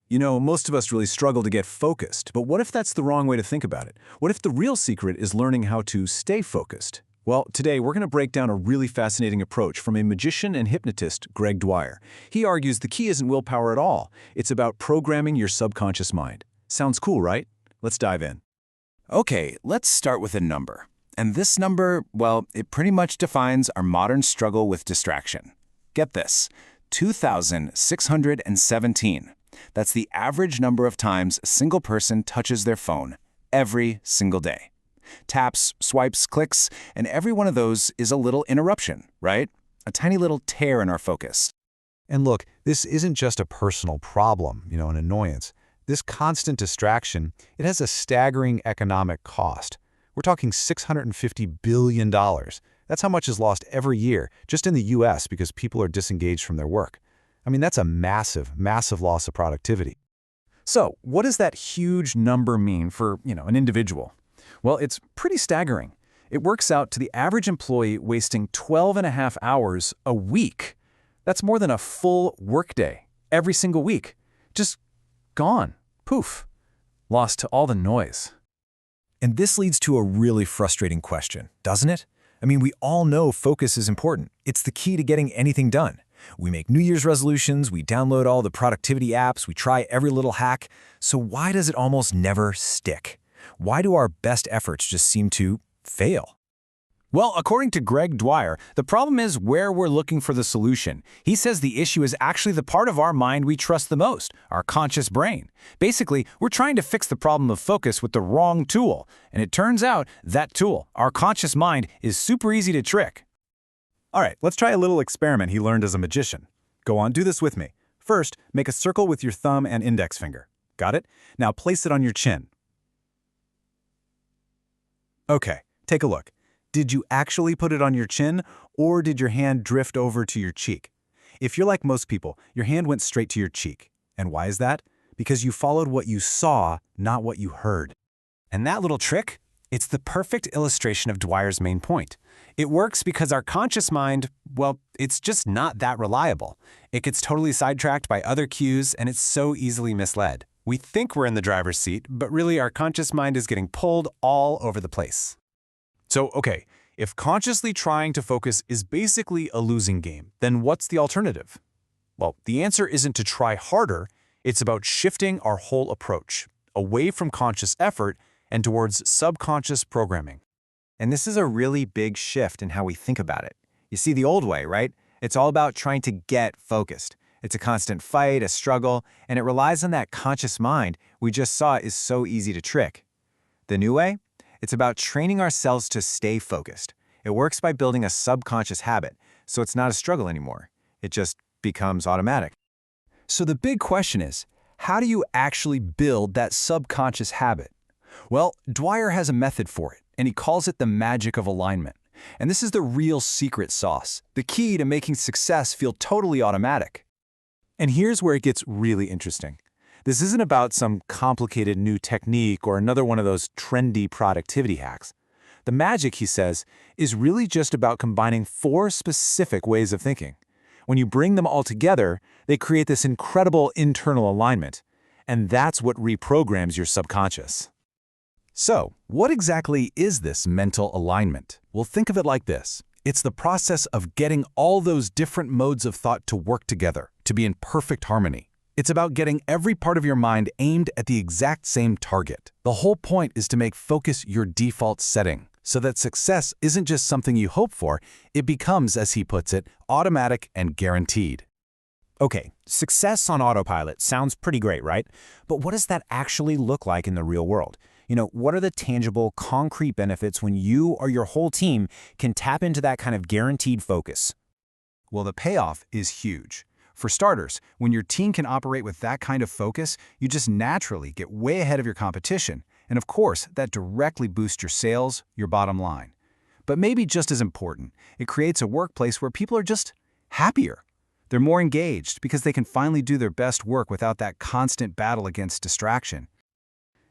You know, most of us really struggle to get focused, but what if that's the wrong way to think about it? What if the real secret is learning how to stay focused? Well, today we're going to break down a really fascinating approach from a magician and hypnotist, Greg Dwyer. He argues the key isn't willpower at all. It's about programming your subconscious mind. Sounds cool, right? Let's dive in. Okay, let's start with a number. And this number, well, it pretty much defines our modern struggle with distraction. Get this, 2,617. That's the average number of times a single person touches their phone every single day. Taps, swipes, clicks, and every one of those is a little interruption, right? A tiny little tear in our focus. And look, this isn't just a personal problem, an annoyance. This constant distraction, it has a staggering economic cost. We're talking $650 billion. That's how much is lost every year, just in the US, because people are disengaged from their work. I mean, that's a massive, massive loss of productivity. So, what does that huge number mean for, an individual? Well, it's pretty staggering. It works out to the average employee wasting 12.5 hours a week. That's more than a full workday every single week. Just gone. Poof. Lost to all the noise. And this leads to a really frustrating question, doesn't it? I mean, we all know focus is important. It's the key to getting anything done. We make New Year's resolutions, we download all the productivity apps, we try every little hack. So why does it almost never stick? Why do our best efforts just seem to fail? Well, according to Greg Dwyer, the problem is where we're looking for the solution. He says the issue is actually the part of our mind we trust the most, our conscious brain. Basically, we're trying to fix the problem of focus with the wrong tool. And it turns out that tool, our conscious mind, is super easy to trick. All right, let's try a little experiment he learned as a magician. Go on, do this with me. First, make a circle with your thumb and index finger. Got it? Now place it on your chin. Okay, take a look. Did you actually put it on your chin, or did your hand drift over to your cheek? If you're like most people, your hand went straight to your cheek. And why is that? Because you followed what you saw, not what you heard. And that little trick? It's the perfect illustration of Dwyer's main point. It works because our conscious mind, well, it's just not that reliable. It gets totally sidetracked by other cues, and it's so easily misled. We think we're in the driver's seat, but really our conscious mind is getting pulled all over the place. So, okay, if consciously trying to focus is basically a losing game, then what's the alternative? Well, the answer isn't to try harder. It's about shifting our whole approach, away from conscious effort and towards subconscious programming. And this is a really big shift in how we think about it. You see, the old way, right? It's all about trying to get focused. It's a constant fight, a struggle, and it relies on that conscious mind we just saw is so easy to trick. The new way? It's about training ourselves to stay focused. It works by building a subconscious habit, so it's not a struggle anymore. It just becomes automatic. So the big question is, how do you actually build that subconscious habit? Well, Dwyer has a method for it, and he calls it the magic of alignment. And this is the real secret sauce, the key to making success feel totally automatic. And here's where it gets really interesting. This isn't about some complicated new technique or another one of those trendy productivity hacks. The magic, he says, is really just about combining 4 specific ways of thinking. When you bring them all together, they create this incredible internal alignment. And that's what reprograms your subconscious. So, what exactly is this mental alignment? Well, think of it like this. It's the process of getting all those different modes of thought to work together, to be in perfect harmony. It's about getting every part of your mind aimed at the exact same target. The whole point is to make focus your default setting, so that success isn't just something you hope for, it becomes, as he puts it, automatic and guaranteed. Okay, success on autopilot sounds pretty great, right? But what does that actually look like in the real world? What are the tangible, concrete benefits when you or your whole team can tap into that kind of guaranteed focus? Well, the payoff is huge. For starters, when your team can operate with that kind of focus, you just naturally get way ahead of your competition. And of course, that directly boosts your sales, your bottom line. But maybe just as important, it creates a workplace where people are just happier. They're more engaged because they can finally do their best work without that constant battle against distraction.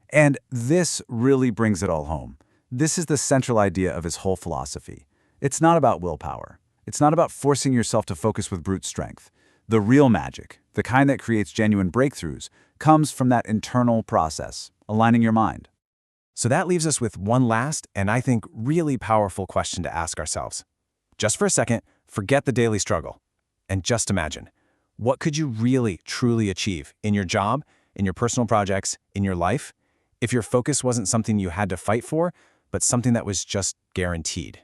And this really brings it all home. This is the central idea of his whole philosophy. It's not about willpower. It's not about forcing yourself to focus with brute strength. The real magic, the kind that creates genuine breakthroughs, comes from that internal process, aligning your mind. So that leaves us with one last and I think really powerful question to ask ourselves. Just for a second, forget the daily struggle. And just imagine, what could you really, truly achieve in your job, in your personal projects, in your life, if your focus wasn't something you had to fight for, but something that was just guaranteed?